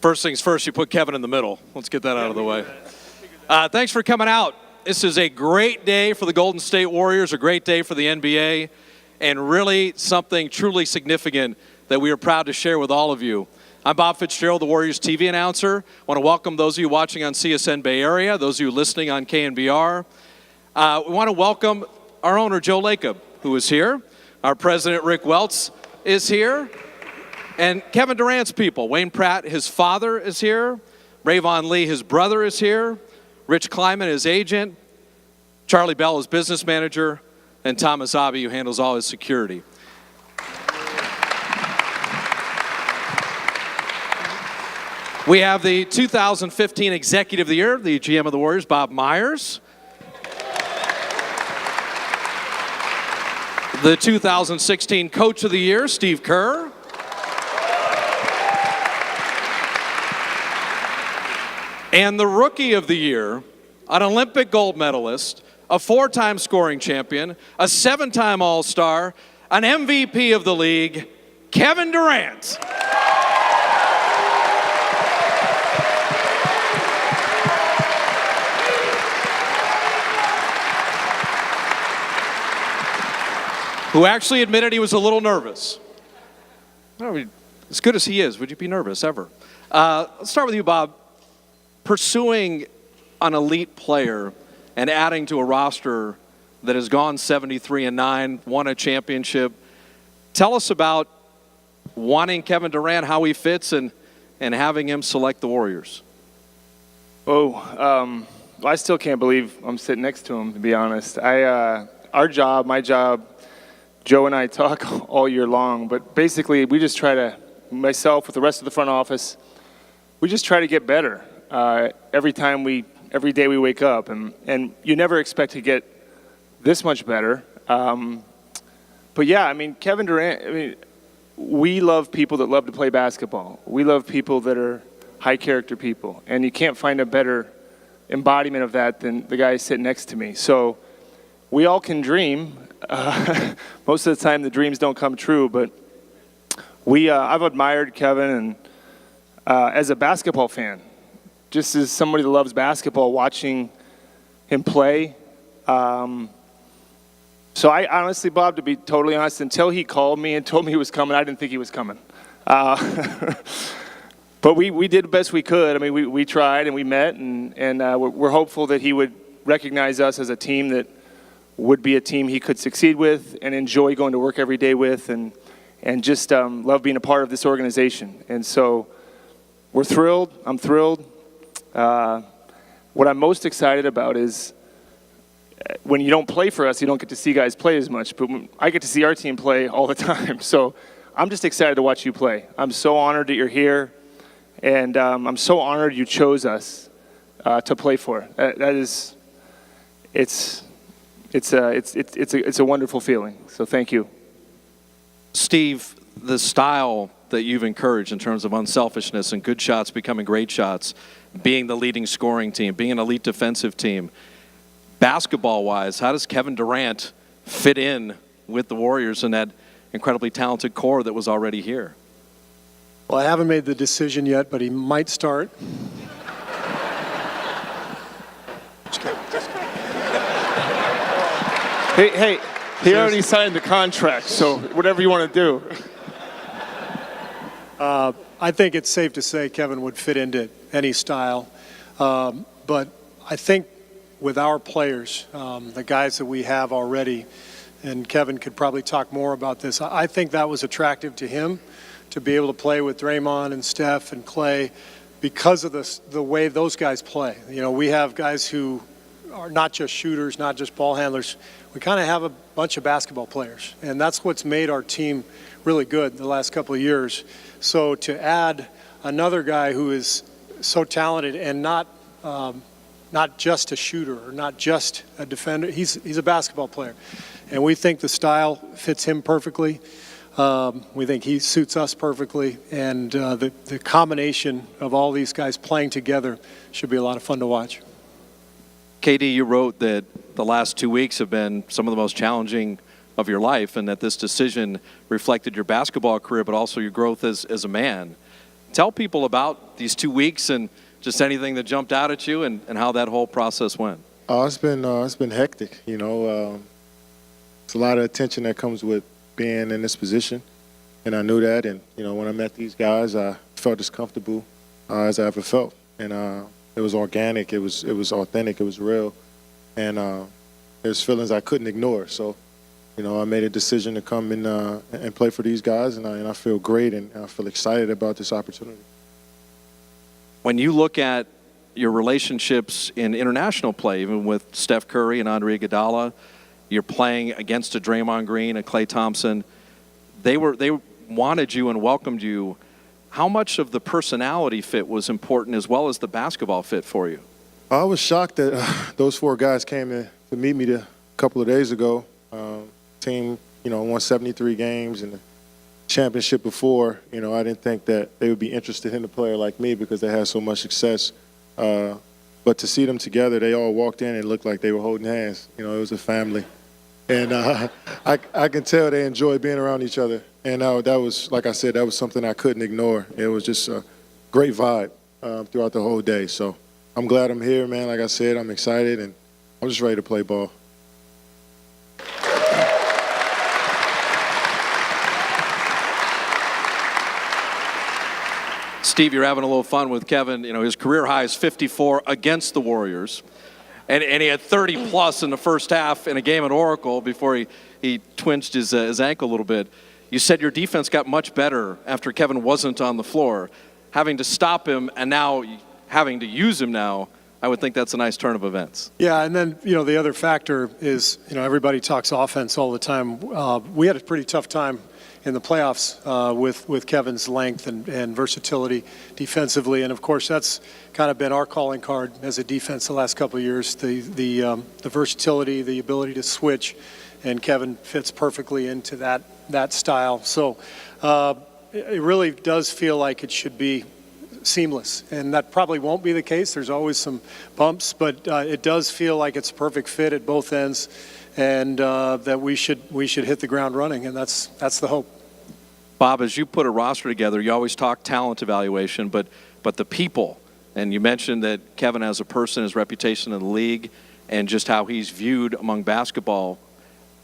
First things first, you put Kevin in the middle. Let's get that out of the way. Thanks for coming out. This is a great day for the Golden State Warriors, a great day for the NBA, and really something truly significant that we are proud to share with all of you. I'm Bob Fitzgerald, the Warriors TV announcer. I want to welcome those of you watching on CSN Bay Area, those of you listening on KNBR. We want to welcome our owner, Joe Lacob, who is here. Our president, Rick Welts, is here. And Kevin Durant's people, Wayne Pratt, his father, is here. Rayvon Lee, his brother, is here. Rich Kleiman, his agent. Charlie Bell, his business manager. And Thomas Abe, who handles all his security. We have the 2015 Executive of the Year, the GM of the Warriors, Bob Myers. The 2016 Coach of the Year, Steve Kerr. And the Rookie of the Year, an Olympic gold medalist, a 4-time scoring champion, a 7-time All-Star, an MVP of the league, Kevin Durant. Who actually admitted he was a little nervous. As good as he is, would you be nervous ever? Let's start with you, Bob. Pursuing an elite player and adding to a roster that has gone 73-9, won a championship. Tell us about wanting Kevin Durant, how he fits, and having him select the Warriors. I still can't believe I'm sitting next to him, to be honest. My job, Joe and I talk all year long, but basically we just try to, myself with the rest of the front office, we just try to get better every day we wake up, and you never expect to get this much better. But yeah, Kevin Durant, we love people that love to play basketball. We love people that are high character people, and you can't find a better embodiment of that than the guy sitting next to me. So we all can dream. Most of the time the dreams don't come true, but I've admired Kevin and as a basketball fan, just as somebody that loves basketball, watching him play. So I honestly, Bob, to be totally honest, until he called me and told me he was coming, I didn't think he was coming. But we did the best we could. We tried and we met, and we're hopeful that he would recognize us as a team that would be a team he could succeed with and enjoy going to work every day with, and just love being a part of this organization. And so we're thrilled. I'm thrilled. What I'm most excited about is when you don't play for us, you don't get to see guys play as much. But I get to see our team play all the time. So I'm just excited to watch you play. I'm so honored that you're here, and I'm so honored you chose us to play for. It's a wonderful feeling. So thank you. Steve, the style that you've encouraged in terms of unselfishness and good shots becoming great shots, being the leading scoring team, being an elite defensive team, basketball-wise, how does Kevin Durant fit in with the Warriors and that incredibly talented core that was already here? Well, I haven't made the decision yet, but he might start. Hey, he already signed the contract, so whatever you want to do. I think it's safe to say Kevin would fit into any style. But I think with our players, the guys that we have already, and Kevin could probably talk more about this, I think that was attractive to him, to be able to play with Draymond and Steph and Clay because of the way those guys play. We have guys who are not just shooters, not just ball handlers. We kind of have a bunch of basketball players, and that's what's made our team really good the last couple of years. So to add another guy who is so talented and not just a shooter or not just a defender, he's a basketball player, and we think the style fits him perfectly. We think he suits us perfectly, and the combination of all these guys playing together should be a lot of fun to watch. KD, you wrote that the last 2 weeks have been some of the most challenging of your life, and that this decision reflected your basketball career, but also your growth as a man. Tell people about these 2 weeks and just anything that jumped out at you and how that whole process went. It's been hectic. You know, it's a lot of attention that comes with being in this position, and I knew that. And you know, when I met these guys, I felt as comfortable as I ever felt, and it was organic, it was authentic, it was real, and there's feelings I couldn't ignore. So, you know, I made a decision to come in and play for these guys, and I feel great, and I feel excited about this opportunity. When you look at your relationships in international play, even with Steph Curry and Andre Iguodala, you're playing against a Draymond Green, a Klay Thompson. They wanted you and welcomed you. How much of the personality fit was important as well as the basketball fit for you? I was shocked that those 4 guys came in to meet me a couple of days ago. Team, you know, won 73 games and the championship before. You know, I didn't think that they would be interested in a player like me because they had so much success. But to see them together, they all walked in and looked like they were holding hands. You know, it was a family. And I can tell they enjoyed being around each other. And that was, like I said, that was something I couldn't ignore. It was just a great vibe throughout the whole day. So I'm glad I'm here, man. Like I said, I'm excited, and I'm just ready to play ball. Steve, you're having a little fun with Kevin. You know, his career high is 54 against the Warriors. And he had 30-plus in the first half in a game at Oracle before he twinged his ankle a little bit. You said your defense got much better after Kevin wasn't on the floor. Having to stop him and now having to use him now, I would think that's a nice turn of events. Yeah, and then, you know, the other factor is, you know, everybody talks offense all the time. We had a pretty tough time in the playoffs with Kevin's length and versatility defensively, and of course that's kind of been our calling card as a defense the last couple of years. The versatility, the ability to switch, and Kevin fits perfectly into that style. So it really does feel like it should be seamless, and that probably won't be the case. There's always some bumps, but it does feel like it's a perfect fit at both ends, and that we should hit the ground running, and that's the hope. Bob, as you put a roster together, you always talk talent evaluation, but the people, and you mentioned that Kevin as a person, his reputation in the league, and just how he's viewed among basketball.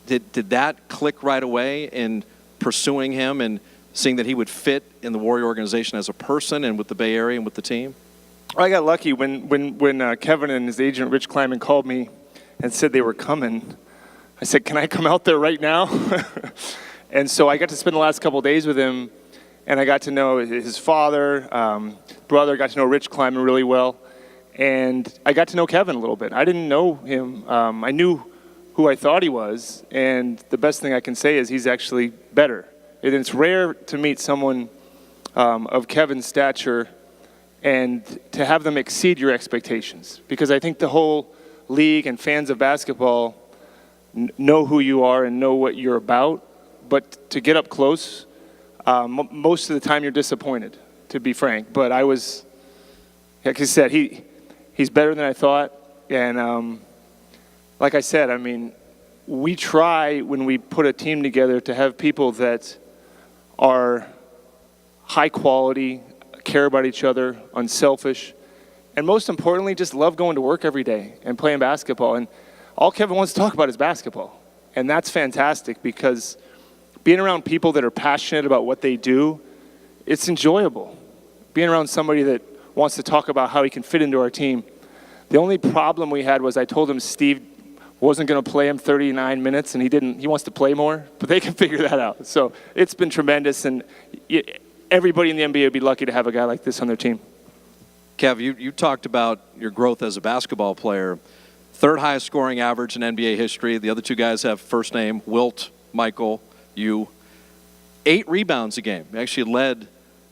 Did that click right away in pursuing him and seeing that he would fit in the Warrior organization as a person and with the Bay Area and with the team? I got lucky when Kevin and his agent Rich Kleiman called me and said they were coming. I said, "Can I come out there right now?" And so I got to spend the last couple of days with him, and I got to know his father, brother, got to know Rich Kleiman really well, and I got to know Kevin a little bit. I didn't know him. I knew who I thought he was, and the best thing I can say is he's actually better. And it's rare to meet someone of Kevin's stature and to have them exceed your expectations, because I think the whole league and fans of basketball know who you are and know what you're about. But to get up close, most of the time you're disappointed, to be frank. But I was, like I said, he's better than I thought. And like I said, I mean, we try when we put a team together to have people that are high quality, care about each other, unselfish, and most importantly, just love going to work every day and playing basketball. And all Kevin wants to talk about is basketball. And that's fantastic, because being around people that are passionate about what they do, it's enjoyable. Being around somebody that wants to talk about how he can fit into our team. The only problem we had was I told him Steve wasn't going to play him 39 minutes, and he wants to play more, but they can figure that out. So it's been tremendous, and everybody in the NBA would be lucky to have a guy like this on their team. Kev, you talked about your growth as a basketball player. Third highest scoring average in NBA history. The other 2 guys have first name, Wilt, Michael, you. 8 rebounds a game. You actually led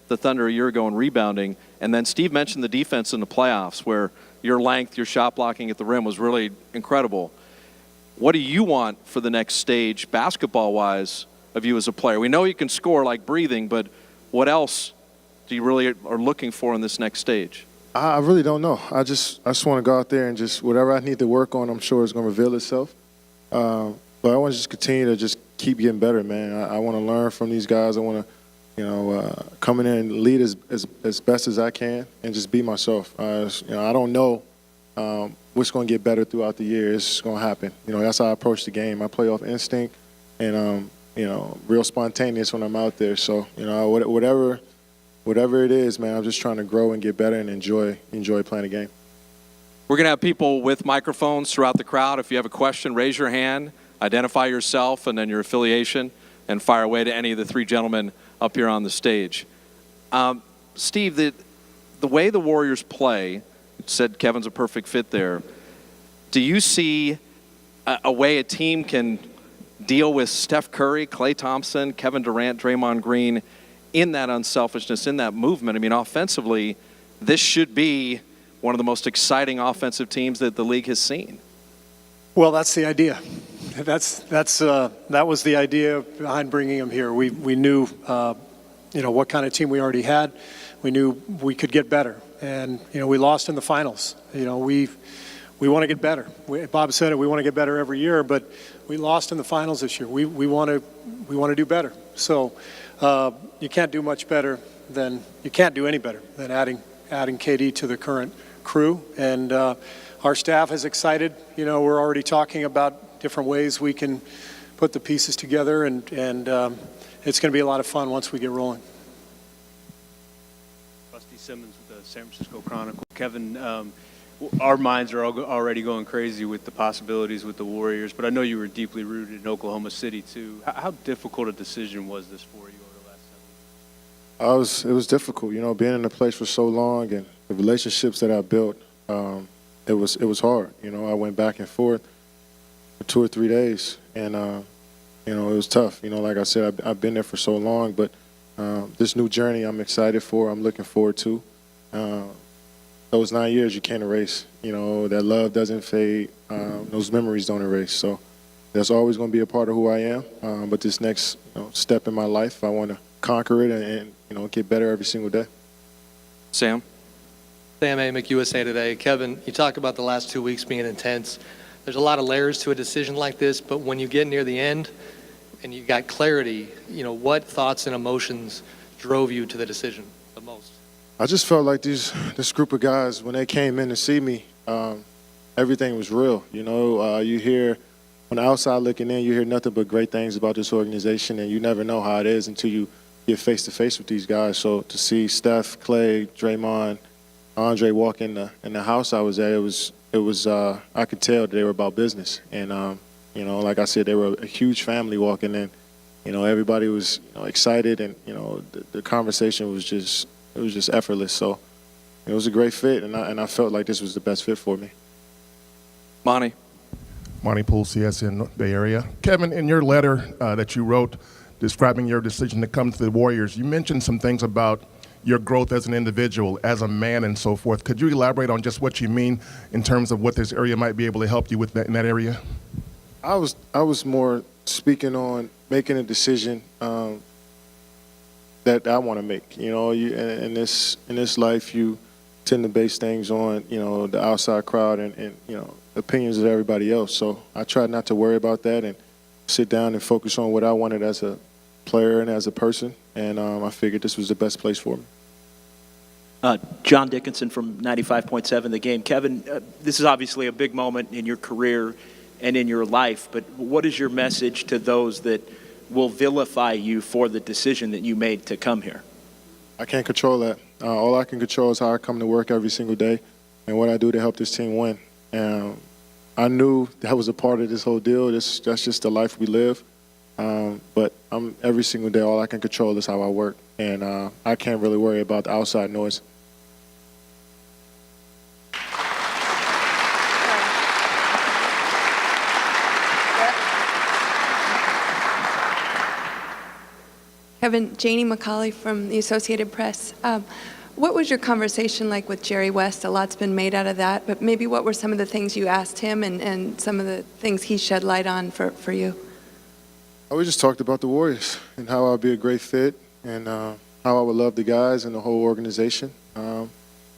the Thunder a year ago in rebounding. And then Steve mentioned the defense in the playoffs, where your length, your shot blocking at the rim was really incredible. What do you want for the next stage, basketball-wise, of you as a player? We know you can score like breathing, but what else do you really are looking for in this next stage? I really don't know. I just want to go out there and just whatever I need to work on, I'm sure it's going to reveal itself. But I want to just continue to just keep getting better, man. I want to learn from these guys. I want to, coming in and lead as best as I can and just be myself. I don't know what's going to get better throughout the year. It's going to happen. That's how I approach the game. I play off instinct and, real spontaneous when I'm out there. So, whatever it is, man, I'm just trying to grow and get better and enjoy playing the game. We're going to have people with microphones throughout the crowd. If you have a question, raise your hand, identify yourself and then your affiliation, and fire away to any of the three gentlemen up here on the stage. Steve, the way the Warriors play, you said Kevin's a perfect fit there. Do you see a way a team can deal with Steph Curry, Klay Thompson, Kevin Durant, Draymond Green in that unselfishness, in that movement? I mean, offensively, this should be one of the most exciting offensive teams that the league has seen. Well, that's the idea. That was the idea behind bringing him here. We knew, what kind of team we already had. We knew we could get better, and we lost in the finals. We want to get better. Bob said it. We want to get better every year, but we lost in the finals this year. We want to do better. So you can't do any better than adding KD to the current crew, and our staff is excited. We're already talking about different ways we can put the pieces together, and it's going to be a lot of fun once we get rolling. Rusty Simmons with the San Francisco Chronicle. Kevin, our minds are already going crazy with the possibilities with the Warriors, but I know you were deeply rooted in Oklahoma City too. How difficult a decision was this for you over the last 7 years? It was difficult, being in the place for so long and the relationships that I built. It was hard. I went back and forth for 2 or 3 days, and it was tough. Like I said, I've been there for so long, but this new journey I'm excited for. I'm looking forward to. Those 9 years you can't erase. That love doesn't fade. Those memories don't erase. So that's always going to be a part of who I am. But this next step in my life, I want to conquer it and get better every single day. Sam? Sam Amick, USA Today. Kevin, you talk about the last 2 weeks being intense. There's a lot of layers to a decision like this, but when you get near the end and you got clarity, what thoughts and emotions drove you to the decision the most? I just felt like this group of guys, when they came in to see me, everything was real. You hear, on the outside looking in, you hear nothing but great things about this organization, and you never know how it is until you get face-to-face with these guys. So to see Steph, Klay, Draymond, Andre walk in the house I was at, it was I could tell that they were about business. And, like I said, they were a huge family walking in. Everybody was excited, and, the conversation was just effortless. So it was a great fit, and I felt like this was the best fit for me. Monty? Monty Poole, CSN Bay Area. Kevin, in your letter that you wrote describing your decision to come to the Warriors, you mentioned some things about your growth as an individual, as a man, and so forth. Could you elaborate on just what you mean in terms of what this area might be able to help you with in that area? I was more speaking on making a decision that I want to make. In this life, you tend to base things on the outside crowd and opinions of everybody else. So I tried not to worry about that and sit down and focus on what I wanted as a player and as a person, and I figured this was the best place for me. John Dickinson from 95.7 The Game. Kevin, this is obviously a big moment in your career and in your life, but what is your message to those that will vilify you for the decision that you made to come here? I can't control that. All I can control is how I come to work every single day and what I do to help this team win. I knew that was a part of this whole deal. That's just the life we live. But every single day, all I can control is how I work, and I can't really worry about the outside noise. Kevin, Janie McCauley from the Associated Press. What was your conversation like with Jerry West? A lot's been made out of that, but maybe what were some of the things you asked him and some of the things he shed light on for you? We just talked about the Warriors and how I'd be a great fit and how I would love the guys and the whole organization.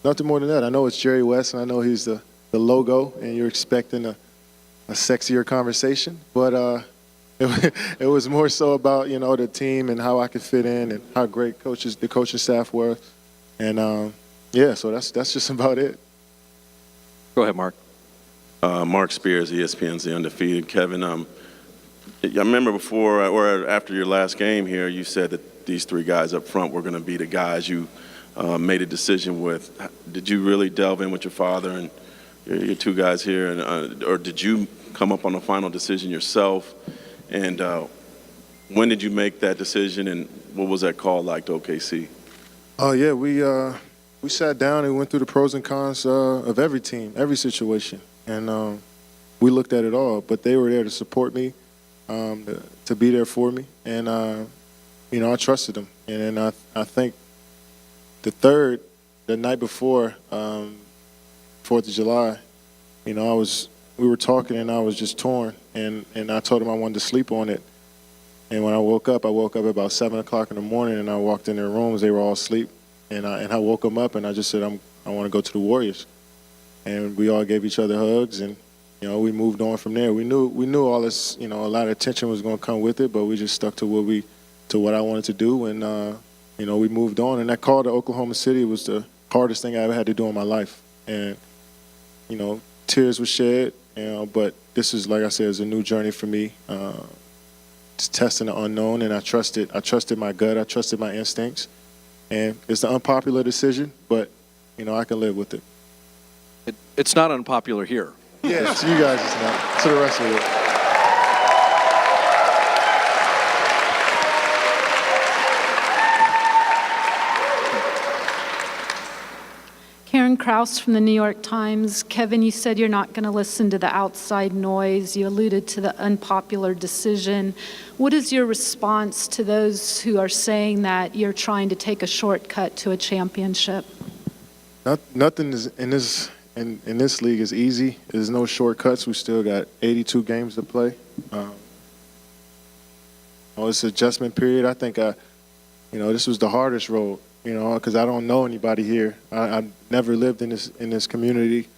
Nothing more than that. I know it's Jerry West, and I know he's the logo, and you're expecting a sexier conversation. But, it was more so about, the team and how I could fit in and how great the coaching staff were. And, so that's just about it. Go ahead, Mark. Mark Spears, ESPN's The Undefeated. Kevin, I remember before or after your last game here, you said that these three guys up front were going to be the guys you made a decision with. Did you really delve in with your father and your two guys here, and or did you come up on a final decision yourself? And when did you make that decision, and what was that call like to OKC? Oh, yeah, we sat down and went through the pros and cons of every team, every situation. And we looked at it all, but they were there to support me, to be there for me. And, I trusted them. And then I think the night before 4th of July, we were talking and I was just torn. And I told him I wanted to sleep on it. And when I woke up at about 7 o'clock in the morning, and I walked in their rooms. They were all asleep. And I woke them up, and I just said, I want to go to the Warriors. And we all gave each other hugs, and we moved on from there. We knew all this, a lot of attention was going to come with it, but we just stuck to what I wanted to do, and we moved on. And that call to Oklahoma City was the hardest thing I ever had to do in my life. And tears were shed, but this is, like I said, is a new journey for me. It's testing the unknown, and I trusted my gut, I trusted my instincts, and it's an unpopular decision, but I can live with it. It's not unpopular here. Yeah, to you guys it's not. To the rest of it. Karen Kraus from the New York Times. Kevin, you said you're not going to listen to the outside noise. You alluded to the unpopular decision. What is your response to those who are saying that you're trying to take a shortcut to a championship? Nothing is in this league is easy. There's no shortcuts. We still got 82 games to play. It's an adjustment period. I think this was the hardest road. Because I don't know anybody here. I never lived in this community,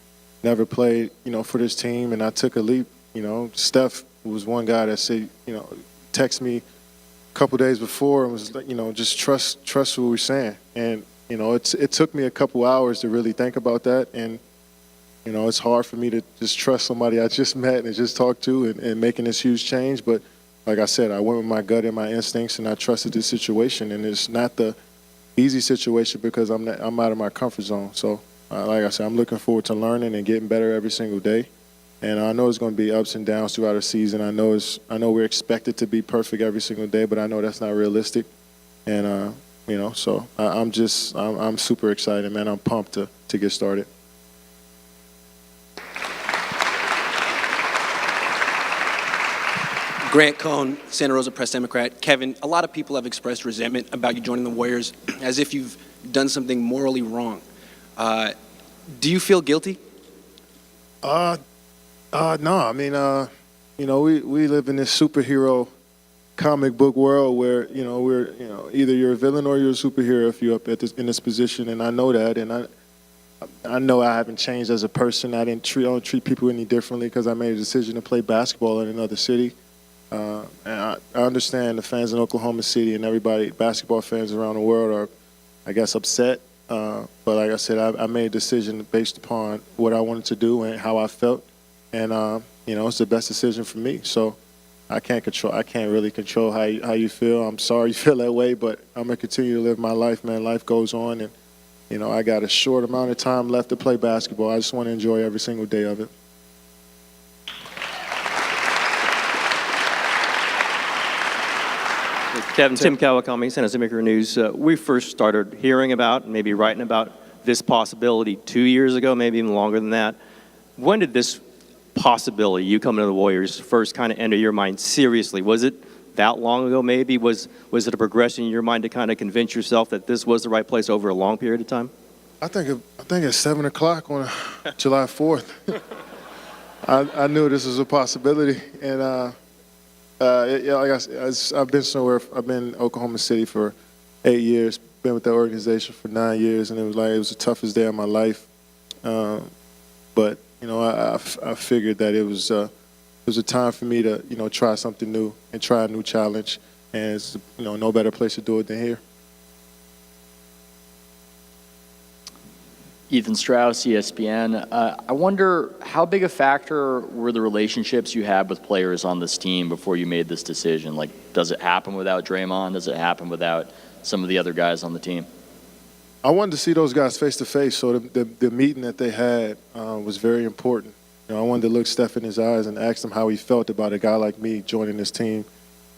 never played, for this team, and I took a leap. Steph was one guy that said, text me a couple days before and was like, just trust what we're saying. And it took me a couple hours to really think about that, and it's hard for me to just trust somebody I just met and just talked to and making this huge change. But like I said, I went with my gut and my instincts, and I trusted this situation, and it's not the easy situation because I'm out of my comfort zone. So, like I said, I'm looking forward to learning and getting better every single day. And I know it's going to be ups and downs throughout the season. I know we're expected to be perfect every single day, but I know that's not realistic. And so I'm super excited, man. I'm pumped to get started. Grant Cohn, Santa Rosa Press Democrat. Kevin, a lot of people have expressed resentment about you joining the Warriors as if you've done something morally wrong. Do you feel guilty? No. I mean, we live in this superhero comic book world where, either you're a villain or you're a superhero if you're up in this position, and I know that, and I know I haven't changed as a person. I don't treat people any differently because I made a decision to play basketball in another city. And I understand the fans in Oklahoma City and everybody, basketball fans around the world are, I guess, upset. But like I said, I made a decision based upon what I wanted to do and how I felt. And, it's the best decision for me. So I can't really control how you feel. I'm sorry you feel that way, but I'm going to continue to live my life, man. Life goes on. And, I got a short amount of time left to play basketball. I just want to enjoy every single day of it. Kevin, Tim Kawakami, San Jose Mercury News. We first started hearing about, maybe writing about this possibility 2 years ago, maybe even longer than that. When did this possibility, you coming to the Warriors, first kind of enter your mind seriously? Was it that long ago maybe? Was it a progression in your mind to kind of convince yourself that this was the right place over a long period of time? I think at 7 o'clock on July 4th, I knew this was a possibility. And like I said, I've been in Oklahoma City for 8 years, been with the organization for 9 years, and it was the toughest day of my life. But I figured that it was was a time for me to, try something new and try a new challenge. And it's, no better place to do it than here. Ethan Strauss, ESPN. I wonder how big a factor were the relationships you had with players on this team before you made this decision? Like, does it happen without Draymond? Does it happen without some of the other guys on the team? I wanted to see those guys face to face, so the meeting that they had was very important. I wanted to look Steph in his eyes and ask him how he felt about a guy like me joining this team,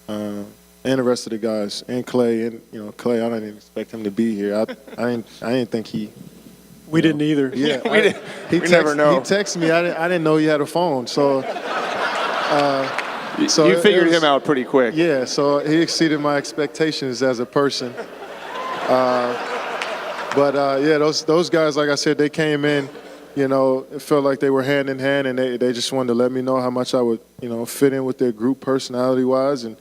and the rest of the guys, and Clay. And Clay, I didn't expect him to be here. I didn't think he. We didn't either. Yeah, we never know. He texted me. I didn't know he had a phone, so. You figured him out pretty quick. Yeah, so he exceeded my expectations as a person. But those guys, like I said, they came in, it felt like they were hand in hand, and they just wanted to let me know how much I would, fit in with their group personality-wise. And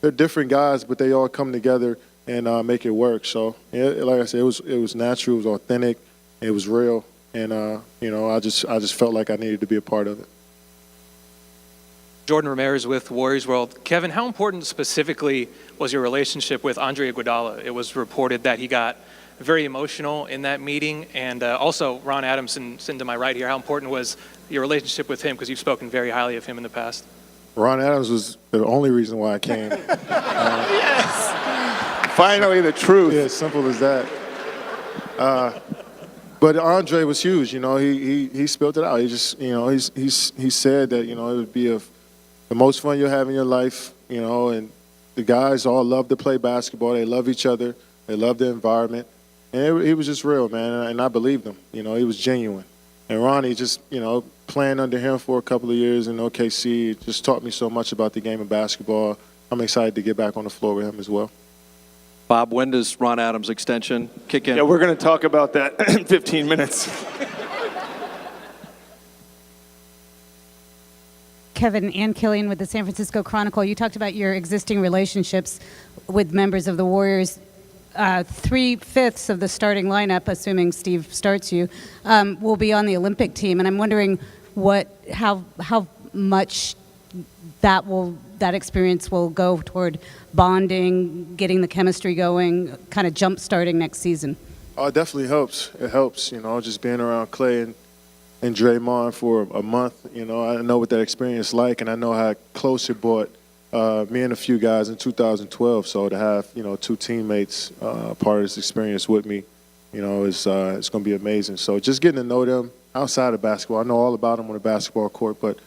they're different guys, but they all come together and make it work. So, like I said, it was natural, it was authentic, it was real, and I just felt like I needed to be a part of it. Jordan Ramirez with Warriors World. Kevin, how important specifically was your relationship with Andre Iguodala? It was reported that he got very emotional in that meeting, and also Ron Adamson, sitting to my right here, how important was your relationship with him, because you've spoken very highly of him in the past? Ron Adams was the only reason why I came. Yes! Finally, the truth. Yeah, simple as that. But Andre was huge. He spilled it out. He just, he said that, it would be the most fun you'll have in your life, and the guys all love to play basketball. They love each other. They love the environment. And he was just real, man, and I believed him. He was genuine. And Ronnie just, playing under him for a couple of years in OKC just taught me so much about the game of basketball. I'm excited to get back on the floor with him as well. Bob, when does Ron Adams' extension kick in? Yeah, we're going to talk about that in 15 minutes. Kevin, Ann Killian with the San Francisco Chronicle. You talked about your existing relationships with members of the Warriors. 3/5 of the starting lineup, assuming Steve starts you, will be on the Olympic team, and I'm wondering how much that experience will go toward bonding, getting the chemistry going, kind of jump starting next season. Oh, it definitely helps. It helps, just being around Clay and Draymond for a month. I know what that experience is like, and I know how close it brought me and a few guys in 2012. So to have, two teammates part of this experience with me, it's going to be amazing. So just getting to know them outside of basketball. I know all about them on the basketball court, but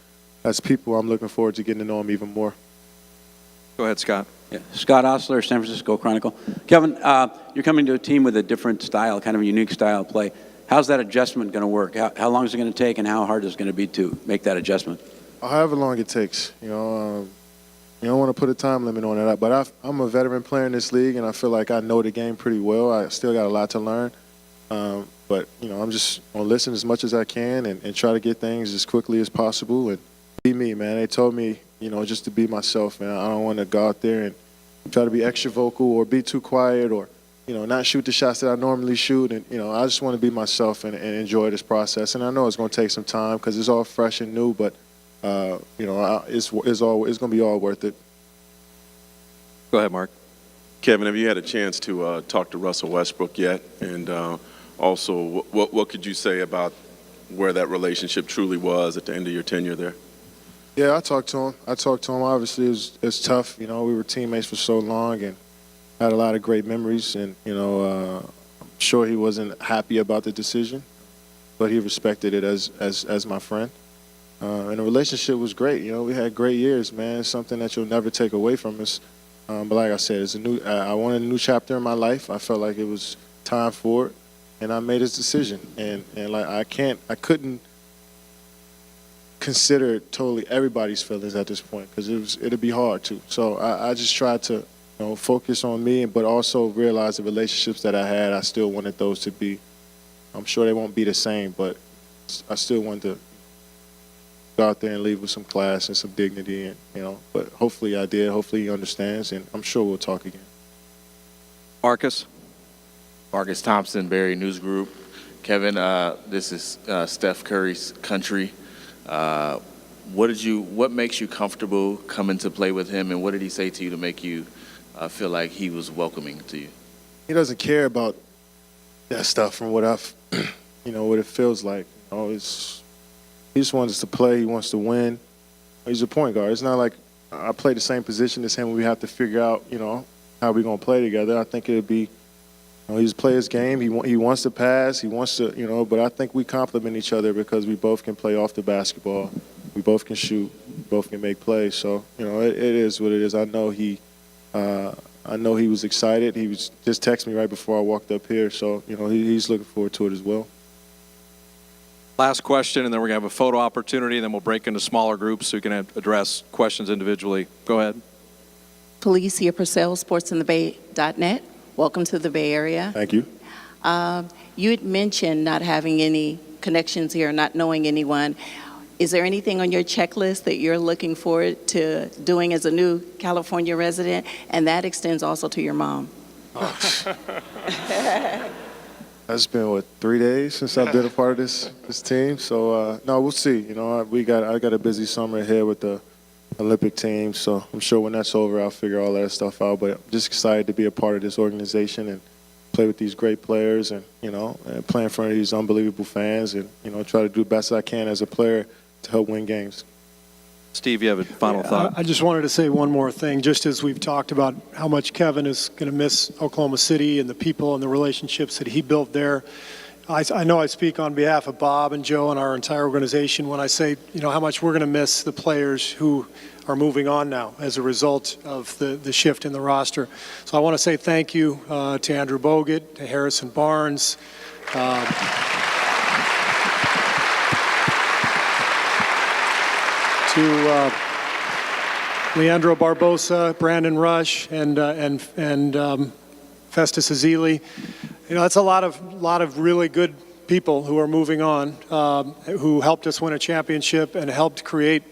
as people, I'm looking forward to getting to know them even more. Go ahead, Scott. Yeah. Scott Osler, San Francisco Chronicle. Kevin, you're coming to a team with a different style, kind of a unique style of play. How's that adjustment going to work? How long is it going to take, and how hard is it going to be to make that adjustment? However long it takes. You don't want to put a time limit on it, but I'm a veteran player in this league, and I feel like I know the game pretty well. I still got a lot to learn, but I'm just going to listen as much as I can and try to get things as quickly as possible and be me, man. They told me, just to be myself, man. I don't want to go out there and try to be extra vocal or be too quiet or, not shoot the shots that I normally shoot. And, I just want to be myself and enjoy this process. And I know it's going to take some time because it's all fresh and new, but, it's going to be all worth it. Go ahead, Mark. Kevin, have you had a chance to talk to Russell Westbrook yet? And also, what could you say about where that relationship truly was at the end of your tenure there? Yeah, I talked to him. Obviously, it was tough. We were teammates for so long and had a lot of great memories. And, I'm sure he wasn't happy about the decision, but he respected it as my friend. And the relationship was great. We had great years, man. It's something that you'll never take away from us. But like I said, I wanted a new chapter in my life. I felt like it was time for it, and I made his decision. And like I couldn't consider totally everybody's feelings at this point because it'd be hard to. So I just tried to focus on me, but also realize the relationships that I had. I still wanted those to be. I'm sure they won't be the same, but I still wanted to go out there and leave with some class and some dignity, and But hopefully I did. Hopefully he understands, and I'm sure we'll talk again. Marcus Thompson, Barry News Group. Kevin, this is Steph Curry's country. What makes you comfortable coming to play with him, and what did he say to you to make you feel like he was welcoming to you? He doesn't care about that stuff from what I've, what it feels like. He just wants us to play. He wants to win. He's a point guard. It's not like I play the same position as him. We have to figure out, how we're going to play together. I think it would be, he just play his game. He wants to pass. He wants to, but I think we complement each other because we both can play off the basketball. We both can shoot. We both can make plays. So, it is what it is. I know he was excited. He was just texting me right before I walked up here. So, he's looking forward to it as well. Last question, and then we're going to have a photo opportunity, and then we'll break into smaller groups so you can address questions individually. Go ahead. Felicia Purcell, sportsinthebay.net. Welcome to the Bay Area. Thank you. You had mentioned not having any connections here, not knowing anyone. Is there anything on your checklist that you're looking forward to doing as a new California resident? And that extends also to your mom. It's been 3 days since I've been a part of this team. So no, we'll see. I got a busy summer ahead with the Olympic team. So I'm sure when that's over, I'll figure all that stuff out. But I'm just excited to be a part of this organization and play with these great players and and play in front of these unbelievable fans and try to do the best I can as a player to help win games. Steve, you have a final thought? I just wanted to say one more thing, just as we've talked about how much Kevin is going to miss Oklahoma City and the people and the relationships that he built there. I know I speak on behalf of Bob and Joe and our entire organization when I say, how much we're going to miss the players who are moving on now as a result of the shift in the roster. So I want to say thank you to Andrew Bogut, to Harrison Barnes, to Leandro Barbosa, Brandon Rush, and Festus Ezeli. That's a lot of really good people who are moving on, who helped us win a championship and helped create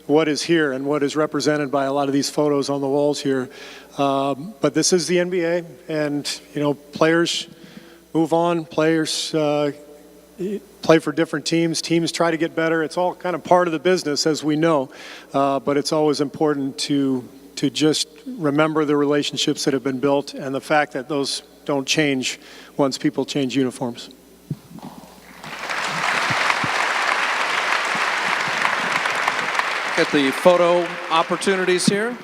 what is here and what is represented by a lot of these photos on the walls here. But this is the NBA, and players move on. Players play for different teams. Teams try to get better. It's all kind of part of the business, as we know. But it's always important to just remember the relationships that have been built and the fact that those don't change once people change uniforms. Get the photo opportunities here.